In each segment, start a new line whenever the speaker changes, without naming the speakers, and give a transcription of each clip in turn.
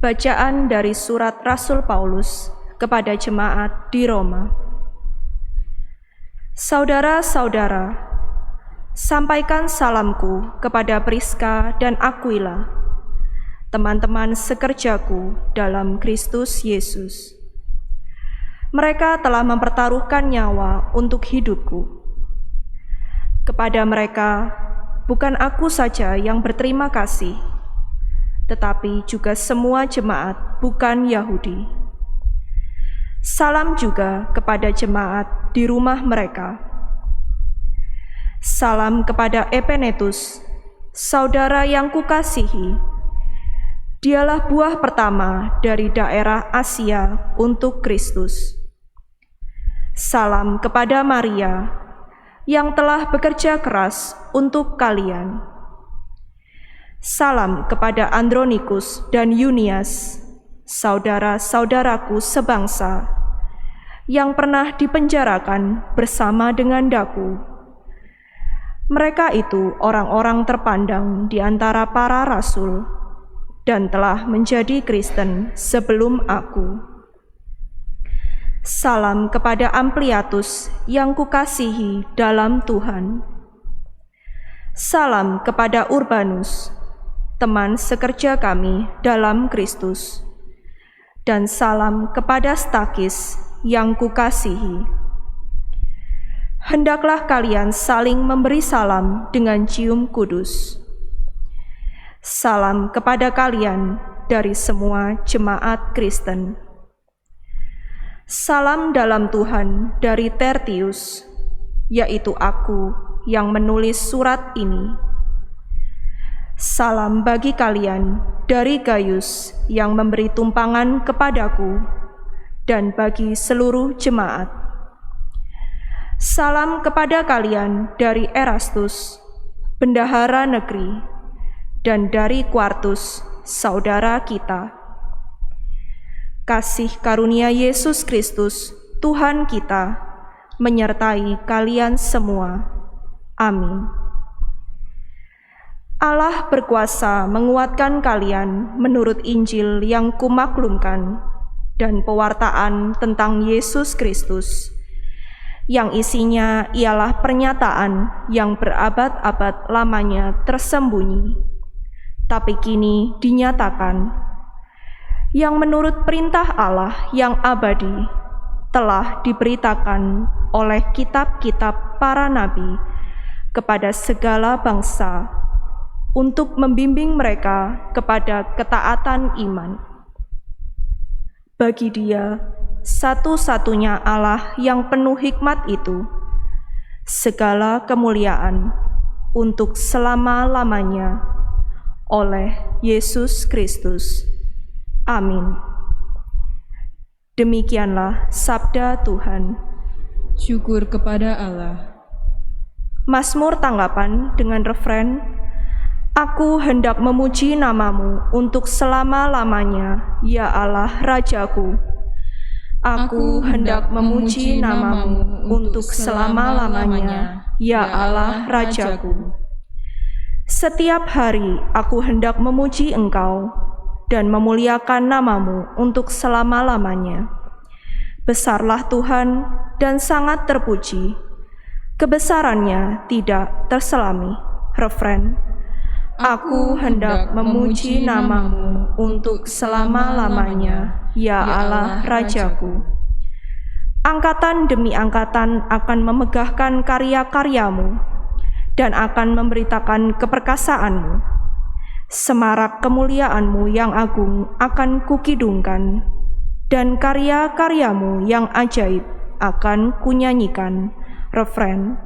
Bacaan dari surat Rasul Paulus kepada jemaat di Roma. Saudara-saudara, sampaikan salamku kepada Priska dan Aquila, teman-teman sekerjaku dalam Kristus Yesus. Mereka telah mempertaruhkan nyawa untuk hidupku. Kepada mereka, bukan aku saja yang berterima kasih, tetapi juga semua jemaat bukan Yahudi. Salam juga kepada jemaat di rumah mereka. Salam kepada Epenetus, saudara yang kukasihi. Dialah buah pertama dari daerah Asia untuk Kristus. Salam kepada Maria, yang telah bekerja keras untuk kalian. Salam kepada Andronikus dan Yunias, saudara-saudaraku sebangsa, yang pernah dipenjarakan bersama dengan daku. Mereka itu orang-orang terpandang di antara para rasul, dan telah menjadi Kristen sebelum aku. Salam kepada Ampliatus yang kukasihi dalam Tuhan. Salam kepada Urbanus, teman sekerja kami dalam Kristus. Dan salam kepada Stakis yang kukasihi. Hendaklah kalian saling memberi salam dengan cium kudus. Salam kepada kalian dari semua jemaat Kristen. Salam dalam Tuhan dari Tertius, yaitu aku yang menulis surat ini. Salam bagi kalian dari Gaius yang memberi tumpangan kepadaku, dan bagi seluruh jemaat. Salam kepada kalian dari Erastus, bendahara negeri, dan dari Quartus, saudara kita. Kasih karunia Yesus Kristus, Tuhan kita, menyertai kalian semua. Amin. Allah berkuasa menguatkan kalian menurut Injil yang kumaklumkan dan pewartaan tentang Yesus Kristus, yang isinya ialah pernyataan yang berabad-abad lamanya tersembunyi, tapi kini dinyatakan, yang menurut perintah Allah yang abadi telah diberitakan oleh kitab-kitab para nabi kepada segala bangsa untuk membimbing mereka kepada ketaatan iman. Bagi Dia, satu-satunya Allah yang penuh hikmat itu, segala kemuliaan untuk selama-lamanya oleh Yesus Kristus. Amin. Demikianlah sabda Tuhan.
Syukur kepada Allah.
Mazmur tanggapan dengan refren, Aku hendak memuji namamu untuk selama-lamanya, ya Allah Rajaku. Aku hendak memuji namamu untuk selama-lamanya, ya Allah Rajaku. Setiap hari aku hendak memuji Engkau dan memuliakan namamu untuk selama-lamanya. Besarlah Tuhan dan sangat terpuji, kebesarannya tidak terselami. Refren, Aku hendak memuji namamu untuk selama-lamanya, ya Allah Rajaku. Angkatan demi angkatan akan memegahkan karya-karyamu dan akan memberitakan keperkasaanmu. Semarak kemuliaanmu yang agung akan kukidungkan, dan karya-karyamu yang ajaib akan kunyanyikan. Refren,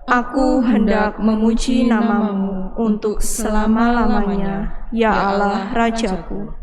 Aku hendak memuji namamu untuk selama-lamanya, ya Allah Rajaku.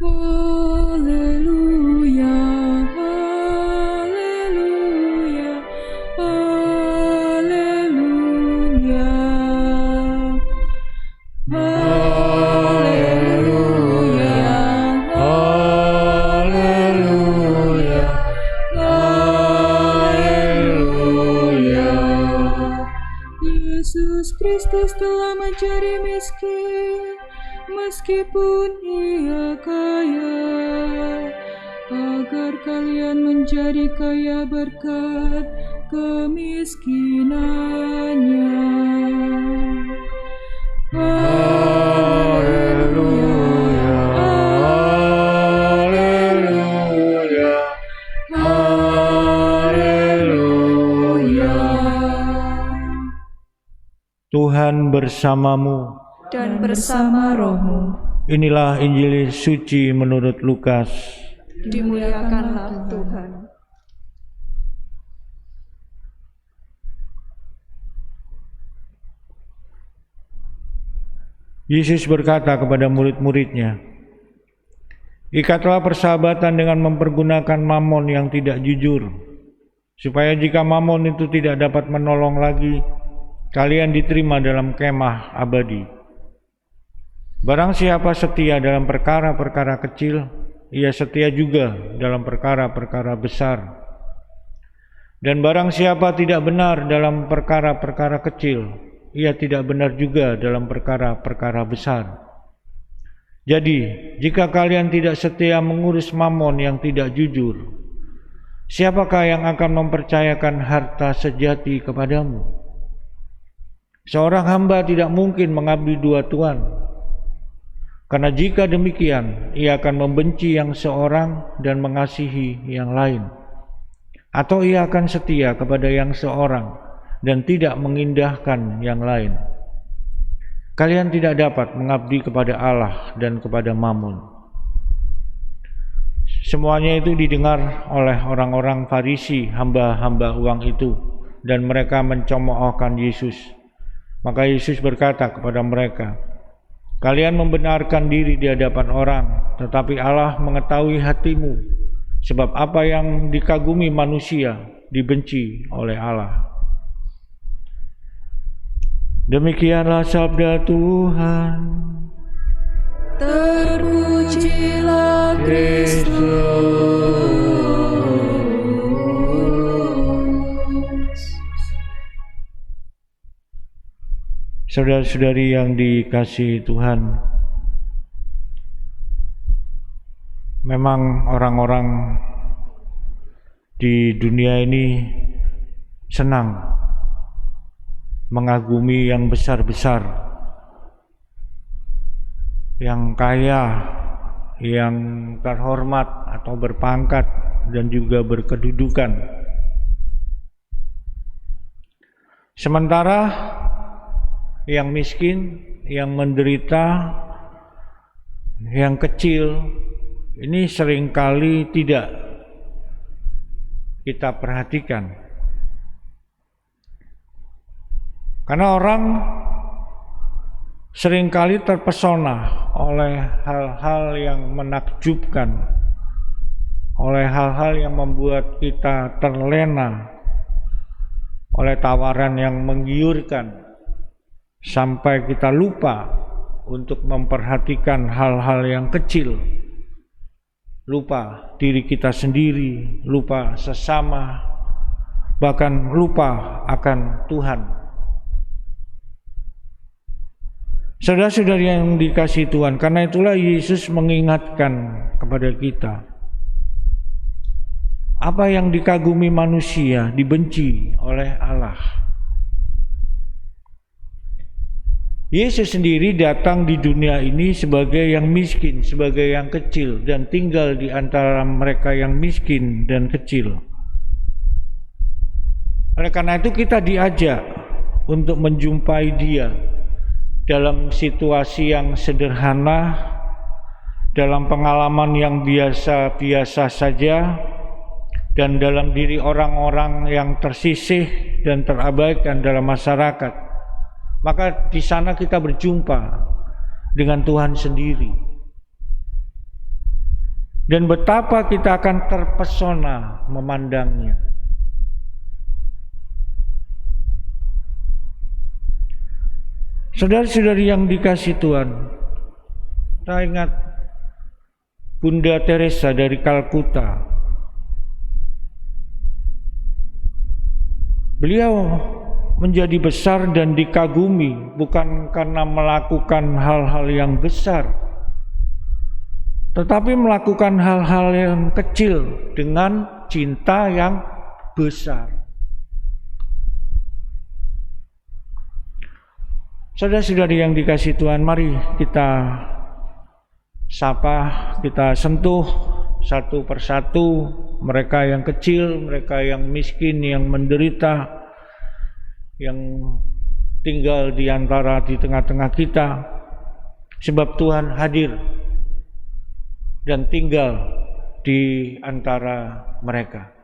Haleluya, haleluya, haleluya. Haleluya, haleluya. meskipun ia kaya, agar kalian menjadi kaya berkat kemiskinannya. Haleluya, haleluya, haleluya.
Tuhan bersamamu.
Dan bersama rohmu.
Inilah Injil suci menurut Lukas.
Dimuliakanlah Tuhan.
Yesus berkata kepada murid-muridnya, "Ikatlah persahabatan dengan mempergunakan mamon yang tidak jujur, supaya jika mamon itu tidak dapat menolong lagi, kalian diterima dalam kemah abadi. Barang siapa setia dalam perkara-perkara kecil, ia setia juga dalam perkara-perkara besar. Dan barang siapa tidak benar dalam perkara-perkara kecil, ia tidak benar juga dalam perkara-perkara besar. Jadi, jika kalian tidak setia mengurus mamon yang tidak jujur, siapakah yang akan mempercayakan harta sejati kepadamu? Seorang hamba tidak mungkin mengabdi dua tuan. Karena jika demikian, ia akan membenci yang seorang dan mengasihi yang lain. Atau ia akan setia kepada yang seorang dan tidak mengindahkan yang lain. Kalian tidak dapat mengabdi kepada Allah dan kepada Mammon." Semuanya itu didengar oleh orang-orang Farisi, hamba-hamba uang itu, dan mereka mencemoohkan Yesus. Maka Yesus berkata kepada mereka, "Kalian membenarkan diri di hadapan orang, tetapi Allah mengetahui hatimu, sebab apa yang dikagumi manusia dibenci oleh Allah." Demikianlah sabda Tuhan.
Terpujilah Kristus.
Saudara-saudari yang dikasihi Tuhan, memang orang-orang di dunia ini senang mengagumi yang besar-besar, yang kaya, yang terhormat atau berpangkat dan juga berkedudukan. Sementara yang miskin, yang menderita, yang kecil, ini seringkali tidak kita perhatikan. Karena orang seringkali terpesona oleh hal-hal yang menakjubkan, oleh hal-hal yang membuat kita terlena, oleh tawaran yang menggiurkan, sampai kita lupa untuk memperhatikan hal-hal yang kecil, lupa diri kita sendiri, lupa sesama, bahkan lupa akan Tuhan. Saudara-saudari yang dikasihi Tuhan, karena itulah Yesus mengingatkan kepada kita, apa yang dikagumi manusia dibenci oleh Allah. Yesus sendiri datang di dunia ini sebagai yang miskin, sebagai yang kecil, dan tinggal di antara mereka yang miskin dan kecil. Oleh karena itu kita diajak untuk menjumpai Dia dalam situasi yang sederhana, dalam pengalaman yang biasa-biasa saja, dan dalam diri orang-orang yang tersisih dan terabaikan dalam masyarakat. Maka di sana kita berjumpa dengan Tuhan sendiri. Dan betapa kita akan terpesona memandangnya. Saudara-saudari yang dikasihi Tuhan, saya ingat Bunda Teresa dari Kalkuta. Beliau menjadi besar dan dikagumi bukan karena melakukan hal-hal yang besar, tetapi melakukan hal-hal yang kecil dengan cinta yang besar. Saudara-saudari yang dikasihi Tuhan, mari kita sapa, kita sentuh satu persatu mereka yang kecil, mereka yang miskin, yang menderita, yang tinggal di tengah-tengah kita, sebab Tuhan hadir dan tinggal di antara mereka.